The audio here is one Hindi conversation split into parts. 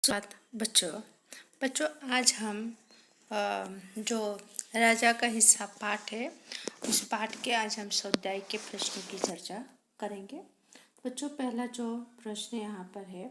स्वागत बच्चों बच्चों आज हम जो राजा का हिस्सा पाठ है उस पाठ के आज हम स्वाध्याय के प्रश्नों की चर्चा करेंगे। बच्चों पहला जो प्रश्न यहाँ पर है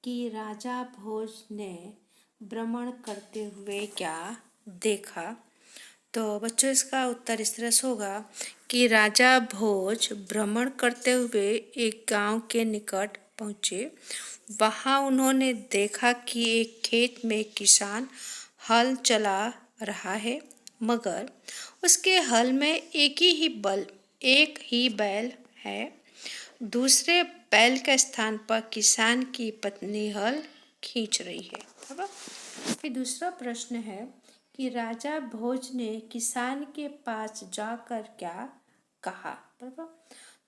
कि राजा भोज ने भ्रमण करते हुए क्या देखा। तो बच्चों इसका उत्तर इस तरह से होगा कि राजा भोज भ्रमण करते हुए एक गांव के निकट पहुँचे। वहाँ उन्होंने देखा कि एक खेत में किसान हल चला रहा है, मगर उसके हल में एक ही बैल है। दूसरे बैल के स्थान पर किसान की पत्नी हल खींच रही है। फिर दूसरा प्रश्न है कि राजा भोज ने किसान के पास जाकर क्या कहा।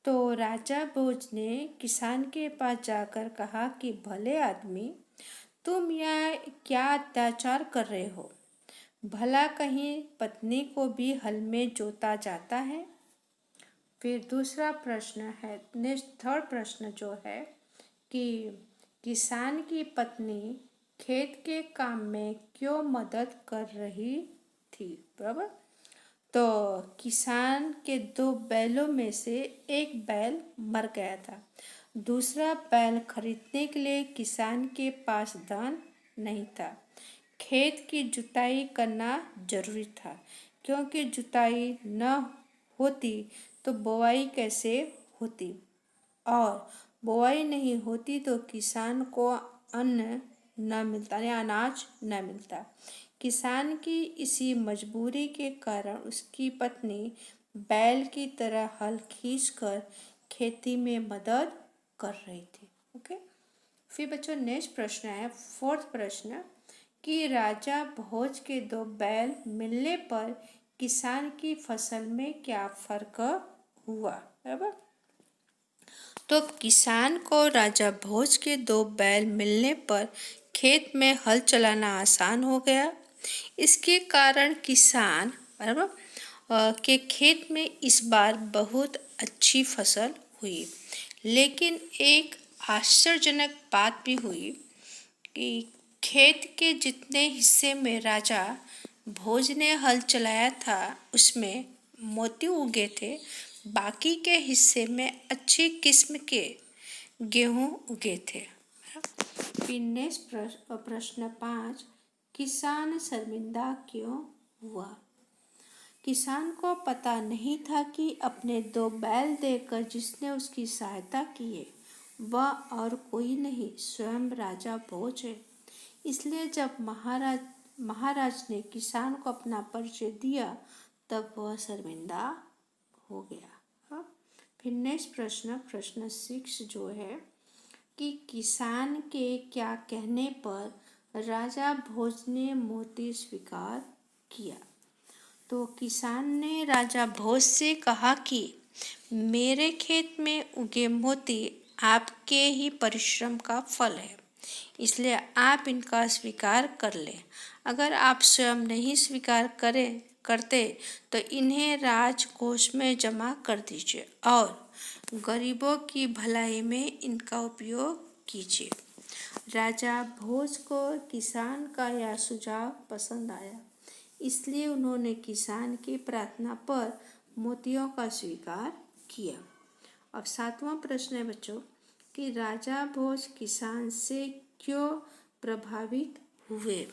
तो राजा भोज ने किसान के पास जाकर कहा कि भले आदमी, तुम यह क्या अत्याचार कर रहे हो। भला कहीं पत्नी को भी हल में जोता जाता है। फिर दूसरा प्रश्न है, थर्ड प्रश्न जो है कि किसान की पत्नी खेत के काम में क्यों मदद कर रही थी। बराबर। तो किसान के 2 बैलों में से एक बैल मर गया था। दूसरा बैल खरीदने के लिए किसान के पास धन नहीं था। खेत की जुताई करना जरूरी था, क्योंकि जुताई न होती तो बुआई कैसे होती, और बुआई नहीं होती तो किसान को अन्न न मिलता या अनाज न मिलता। किसान की इसी मजबूरी के कारण उसकी पत्नी बैल की तरह हल खींचकर खेती में मदद कर रही थी। ओके। फिर बच्चों नेक्स्ट प्रश्न है, फोर्थ प्रश्न कि राजा भोज के 2 बैल मिलने पर किसान की फसल में क्या फर्क हुआ। बराबर। तो किसान को राजा भोज के 2 बैल मिलने पर खेत में हल चलाना आसान हो गया। इसके कारण किसान के खेत में इस बार बहुत अच्छी फसल हुई। लेकिन एक आश्चर्यजनक बात भी हुई कि खेत के जितने हिस्से में राजा भोज ने हल चलाया था उसमें मोती उगे थे, बाकी के हिस्से में अच्छी किस्म के गेहूं उगे थे। फिर नेक्स्ट प्रश्न 5, किसान शर्मिंदा क्यों हुआ। किसान को पता नहीं था कि अपने 2 बैल देकर जिसने उसकी सहायता की है वह और कोई नहीं, स्वयं राजा भोज है। इसलिए जब महाराज ने किसान को अपना परिचय दिया तब वह शर्मिंदा हो गया। हाँ? फिर नेक्स्ट प्रश्न 6 जो है कि किसान के क्या कहने पर राजा भोज ने मोती स्वीकार किया। तो किसान ने राजा भोज से कहा कि मेरे खेत में उगे मोती आपके ही परिश्रम का फल है, इसलिए आप इनका स्वीकार कर लें। अगर आप स्वयं नहीं स्वीकार करते तो इन्हें राजकोष में जमा कर दीजिए और गरीबों की भलाई में इनका उपयोग कीजिए। राजा भोज को किसान का यह सुझाव पसंद आया, इसलिए उन्होंने किसान की प्रार्थना पर मोतियों का स्वीकार किया। अब 7वां प्रश्न है बच्चों कि राजा भोज किसान से क्यों प्रभावित हुए।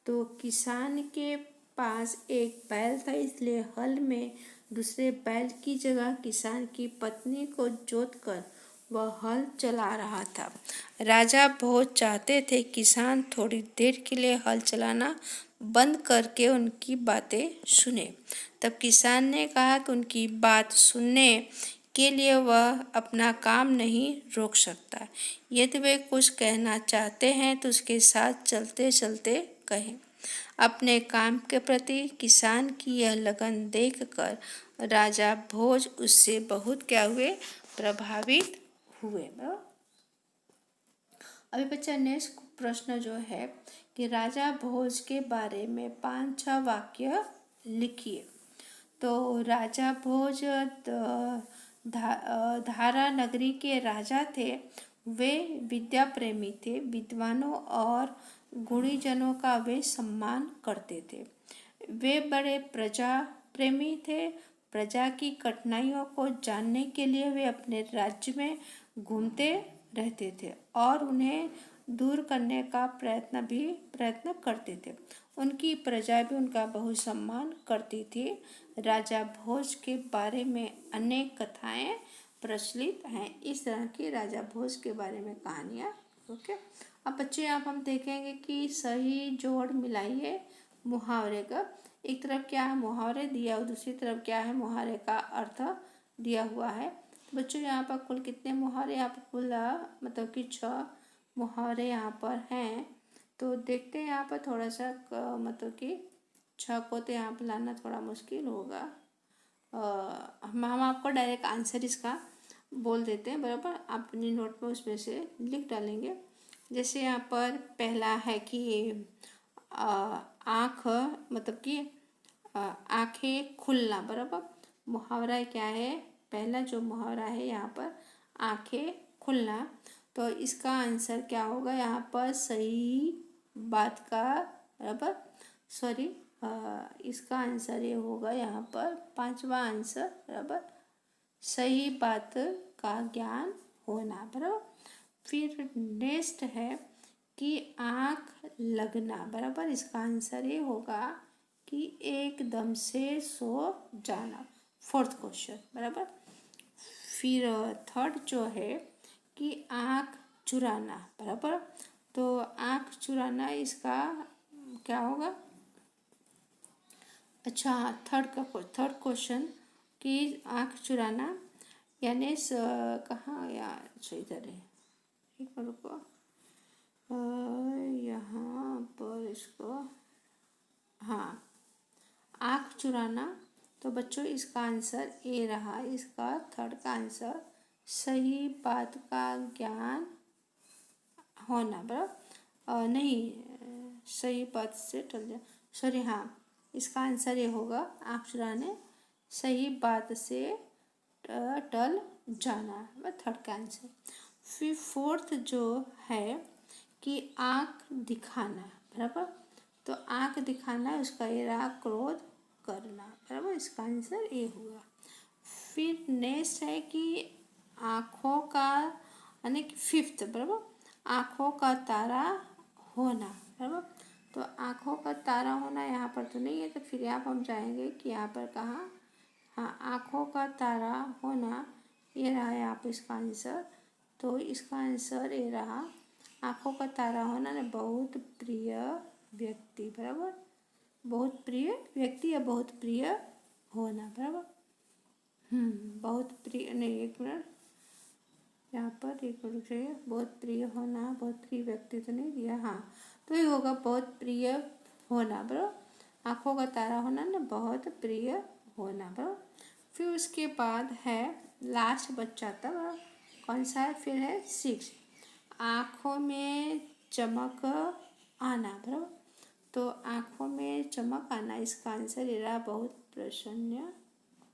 तो किसान के पास एक बैल था, इसलिए हल में दूसरे बैल की जगह किसान की पत्नी को जोतकर वह हल चला रहा था। राजा भोज चाहते थे किसान थोड़ी देर के लिए हल चलाना बंद करके उनकी बातें सुने। तब किसान ने कहा कि उनकी बात सुनने के लिए वह अपना काम नहीं रोक सकता। यदि वे कुछ कहना चाहते हैं तो उसके साथ चलते चलते कहें। अपने काम के प्रति किसान की यह लगन देखकर राजा भोज उससे बहुत क्या हुए, प्रभावित हुए। अभी बच्चा नेक्स्ट प्रश्न जो है कि राजा भोज के बारे में 5-6 वाक्य लिखिए। तो राजा भोज धारा नगरी के राजा थे। वे विद्या प्रेमी थे, विद्वानों और गुणीजनों का वे सम्मान करते थे। वे बड़े प्रजा प्रेमी थे। प्रजा की कठिनाइयों को जानने के लिए वे अपने राज्य में घूमते रहते थे और उन्हें दूर करने का प्रयत्न करते थे। उनकी प्रजा भी उनका बहुत सम्मान करती थी। राजा भोज के बारे में अनेक कथाएं प्रचलित हैं। इस तरह की राजा भोज के बारे में कहानियाँ। ओके, अब बच्चे आप हम देखेंगे कि सही जोड़ मिलाइए मुहावरे का। एक तरफ क्या है मुहावरे दिया और दूसरी तरफ क्या है मुहावरे का अर्थ दिया हुआ है। बच्चों यहाँ पर कुल कितने मुहावरे, यहाँ पर कुल मतलब कि 6 मुहावरे यहाँ पर हैं। तो देखते हैं यहाँ पर थोड़ा सा मतलब कि 6 को तो यहाँ पर लाना थोड़ा मुश्किल होगा। हम आपको डायरेक्ट आंसर इसका बोल देते हैं, बराबर। आप अपनी नोट में उसमें से लिख डालेंगे। जैसे यहाँ पर पहला है कि आँख मतलब कि आँखें खुलना, बराबर। मुहावरा क्या है, पहला जो मुहावरा है यहाँ पर आँखें खुलना, तो इसका आंसर क्या होगा यहाँ पर सही बात का, बराबर। सॉरी, इसका आंसर ये होगा यहाँ पर 5वां आंसर, बराबर। सही बात का ज्ञान होना, बराबर। फिर नेक्स्ट है कि आँख लगना, बराबर। इसका आंसर ये होगा कि एकदम से सो जाना, 4th क्वेश्चन, बराबर। फिर थर्ड जो है कि आँख चुराना, बराबर। तो आँख चुराना इसका क्या होगा, अच्छा थर्ड क्वेश्चन कि आँख चुराना यानी कहाँ यार, अच्छा इधर है, एक मिनट रुको, यहाँ पर इसको, हाँ, आँख चुराना। तो बच्चों इसका आंसर ए रहा, इसका थर्ड का आंसर सही बात का ज्ञान होना, बराबर। नहीं, सही बात से टल जा, सॉरी, हाँ, इसका आंसर ये होगा आँख चुराने सही बात से टल जाना, थर्ड का आंसर। फिर 4th जो है कि आँख दिखाना, बराबर। तो आँख दिखाना उसका ये रहा क्रोध करना, बराबर। इसका आंसर ए हुआ। फिर नेक्स्ट है कि आँखों का यानी कि 5th, बराबर, आँखों का तारा होना, बराबर। तो आँखों का तारा होना यहाँ पर तो नहीं है, तो फिर यहाँ पर हम जाएंगे कि यहाँ पर कहाँ, हाँ, आँखों का तारा होना, ये रहा यहाँ पर इसका आंसर। तो इसका आंसर ये रहा आँखों का तारा होना ना बहुत प्रिय व्यक्ति, बराबर। बहुत प्रिय व्यक्ति या बहुत प्रिय होना, बराबर। बहुत प्रिय नहीं, एक मिनट, यहाँ पर एक मिनट चाहिए, बहुत प्रिय होना, बहुत प्रिय व्यक्ति तो नहीं दिया, हाँ, तो ये होगा बहुत प्रिय होना, बराबर। आँखों का तारा होना ना बहुत प्रिय होना, बराबर। फिर उसके बाद है लास्ट बच्चा था, बराबर, कौन सा है, फिर है 6, आँखों में चमक आना, बराबर। तो आँखों में चमक आना, इसका आंसर ये रहा बहुत प्रसन्न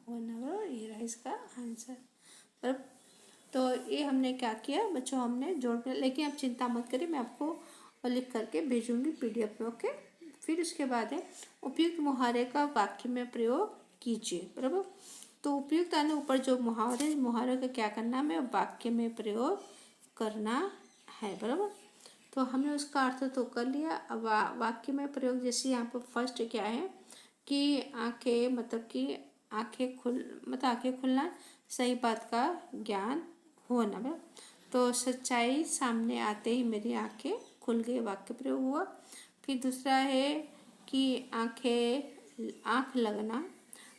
होना, बराबर। ये रहा इसका आंसर, बराबर। तो ये हमने क्या किया बच्चों, हमने जोड़ कर, लेकिन आप चिंता मत करिए, मैं आपको लिख करके भेजूंगी PDF में, ओके। फिर उसके बाद है उपयुक्त मुहावरे का वाक्य में प्रयोग कीजिए, बराबर। तो उपयुक्त आने ऊपर जो मुहावरे का क्या करना है, वाक्य में प्रयोग करना है, बराबर। तो हमने उसका अर्थ तो कर लिया। अब वाक्य में प्रयोग, जैसे यहाँ पर फर्स्ट क्या है कि आंखें मतलब कि आंखें खुलना सही बात का ज्ञान होना, बराबर। तो सच्चाई सामने आते ही मेरी आंखें खुल गई, वाक्य प्रयोग हुआ। फिर दूसरा है कि आँख लगना,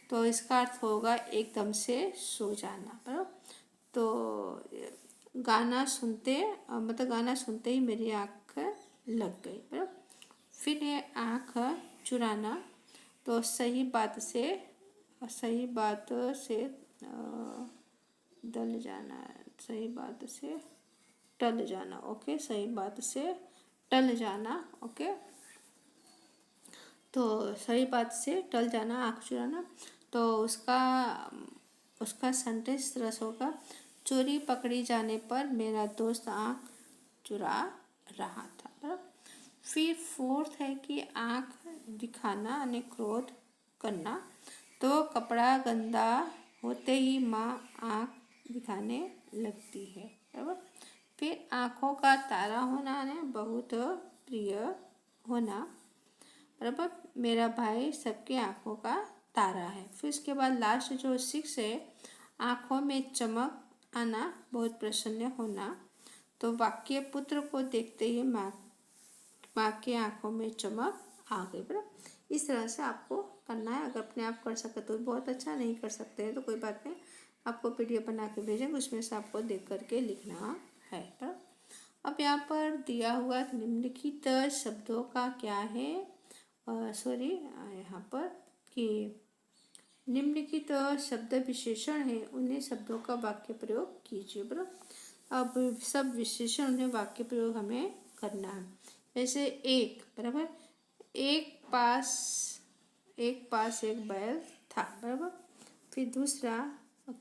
तो इसका अर्थ होगा एकदम से सो जाना, बराबर। तो गाना सुनते ही मेरी आँख लग गई, बराबर। फिर है आँख चुराना, तो सही बात से दल जाना, सही बात से टल जाना, ओके, सही बात से टल जाना, ओके। तो सही बात से टल जाना, आँख चुराना, तो उसका सेंटेंस तरह से होगा चोरी पकड़ी जाने पर मेरा दोस्त आँख चुरा रहा था, बराबर। फिर फोर्थ है कि आँख दिखाना यानी क्रोध करना। तो कपड़ा गंदा होते ही माँ आँख दिखाने लगती है, बराबर। फिर आँखों का तारा होना यानी बहुत प्रिय होना, बराबर। मेरा भाई सबकी आँखों का तारा है। फिर उसके बाद लास्ट जो 6 है, आँखों में चमक आना, बहुत प्रसन्न होना। तो वाक्य पुत्र को देखते ही माँ की आँखों में चमक आ गई, बराबर। इस तरह से आपको करना है। अगर अपने आप कर सके तो बहुत अच्छा, नहीं कर सकते हैं तो कोई बात नहीं, आपको PDF बना के भेजेंगे, उसमें से आपको देख करके लिखना है, बराबर। अब यहाँ पर दिया हुआ निम्नलिखित शब्दों का क्या है, यहाँ पर कि निम्नलिखित शब्द विशेषण है, उन्हें शब्दों का वाक्य प्रयोग कीजिए, बराबर। अब सब विशेषण उन्हें वाक्य प्रयोग हमें करना है। जैसे एक, बराबर, एक पास एक बैल था, बराबर। फिर दूसरा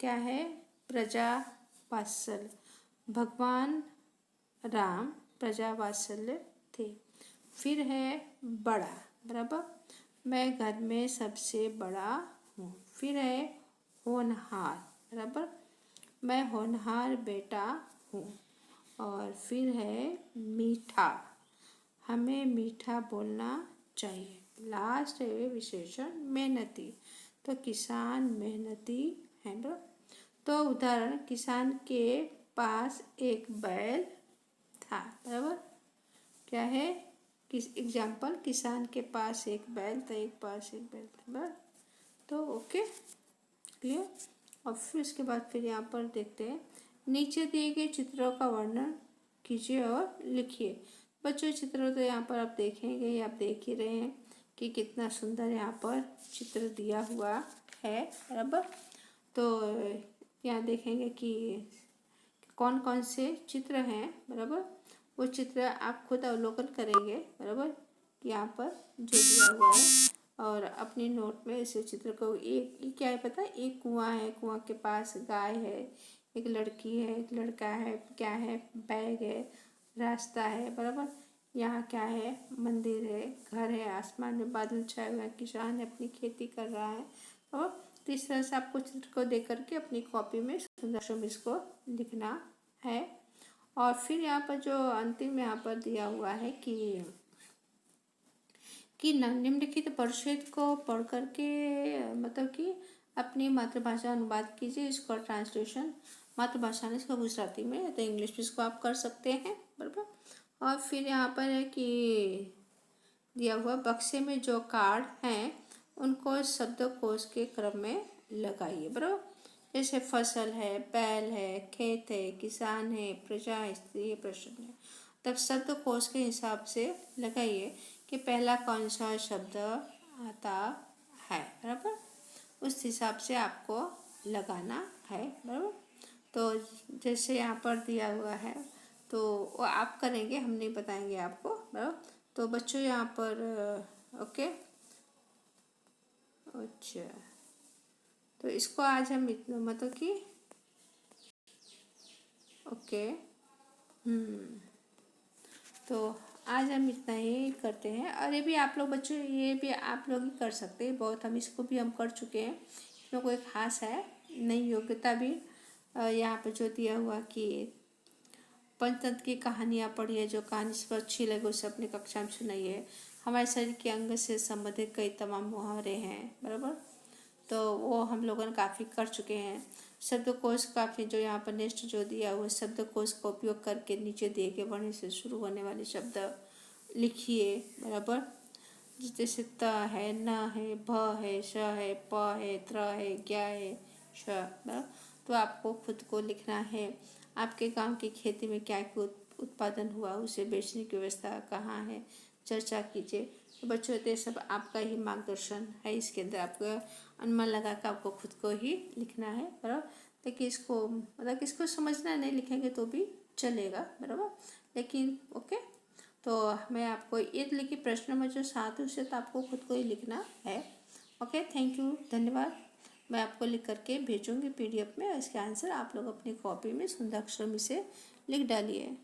क्या है, प्रजा वात्सल्य, भगवान राम प्रजा वात्सल्य थे। फिर है बड़ा, बराबर, मैं घर में सबसे बड़ा हूँ। फिर है होनहार, बराबर, मैं होनहार बेटा हूँ। और फिर है मीठा, हमें मीठा बोलना चाहिए। लास्ट है विशेषण मेहनती, तो किसान मेहनती है, बराबर। तो उदाहरण, किसान के पास एक बैल था, बराबर। क्या है, किस एग्जाम्पल, किसान के पास एक बैल था, बराबर। तो ओके, क्लियर। और फिर उसके बाद फिर यहाँ पर देखते हैं, नीचे दिए गए चित्रों का वर्णन कीजिए और लिखिए। बच्चों चित्र तो यहाँ पर आप देखेंगे, आप देख ही रहे हैं कि कितना सुंदर यहाँ पर चित्र दिया हुआ है, बराबर। तो यहाँ देखेंगे कि कौन कौन से चित्र हैं, बराबर। वो चित्र आप खुद अवलोकन करेंगे, बराबर, यहाँ पर जो दिया हुआ है। और अपनी नोट में इस चित्र को, एक क्या है पता है, एक कुआं है, कुआं के पास गाय है, एक लड़की है, एक लड़का है, क्या है, बैग है, रास्ता है, बराबर। यहाँ क्या है, मंदिर है, घर है, आसमान में बादल छाए हुए हैं, किसान अपनी खेती कर रहा है। और तो इस तरह से आपको चित्र को देख करके अपनी कॉपी में सुंदर में इसको लिखना है। और फिर यहाँ पर जो अंतिम यहाँ पर दिया हुआ है कि निम्नलिखित परिच्छेद को पढ़ करके मतलब कि अपनी मातृभाषा अनुवाद कीजिए। इसका ट्रांसलेशन मातृभाषा में, इसको गुजराती में, तो इंग्लिश में इसको आप कर सकते हैं, बराबर। और फिर यहाँ पर है कि दिया हुआ बक्से में जो कार्ड हैं उनको शब्दकोश के क्रम में लगाइए, बराबर। जैसे फसल है, बैल है, खेत है, किसान है, प्रजा है, स्त्री है, प्रश्न है। तब शब्दकोश के हिसाब से लगाइए कि पहला कौन सा शब्द आता है, बराबर। उस हिसाब से आपको लगाना है, बराबर। तो जैसे यहाँ पर दिया हुआ है तो वो आप करेंगे, हम नहीं बताएंगे आपको, बराबर। तो बच्चों यहाँ पर ओके, अच्छा, तो इसको आज हम इतना मतलब कि ओके, तो आज हम इतना ही करते हैं। और ये भी आप लोग बच्चों, ये भी आप लोग ही कर सकते हैं, बहुत हम इसको भी हम कर चुके हैं, इसमें कोई खास है नहीं। योग्यता भी यहाँ पे जो दिया हुआ कि पंचतंत्र की कहानियाँ पढ़िए, जो कहानी सब अच्छी लगे उसे अपनी कक्षा में सुनाइए। हमारे शरीर के अंग से संबंधित कई तमाम मुहावरे हैं, बराबर, तो वो हम लोगों ने काफ़ी कर चुके हैं। शब्दकोश काफ़ी जो यहाँ पर नेक्स्ट जो दिया हुआ शब्दकोश का उपयोग करके नीचे दिए गए वर्ण से शुरू होने वाले शब्द लिखिए, बराबर। जैसे त है, न है, भ है, श है, प है, त्र है, ज्ञ है, श, बराबर। तो आपको खुद को लिखना है। आपके गांव की खेती में क्या क्या उत्पादन हुआ, उसे बेचने की व्यवस्था कहाँ है, चर्चा कीजिए। तो बच्चों ये सब आपका ही मार्गदर्शन है, इसके अंदर आपको अनुमान लगा कर आपको खुद को ही लिखना है, बराबर। लेकिन इसको मतलब इसको समझना नहीं, लिखेंगे तो भी चलेगा, बराबर, लेकिन ओके। तो मैं आपको ये लिखिए प्रश्न में जो 7 है उसे तो आपको खुद को ही लिखना है। ओके, थैंक यू, धन्यवाद। मैं आपको लिख करके भेजूँगी PDF में। इसके आंसर आप लोग अपनी कॉपी में शुद्धाक्षर में से लिख डालिए।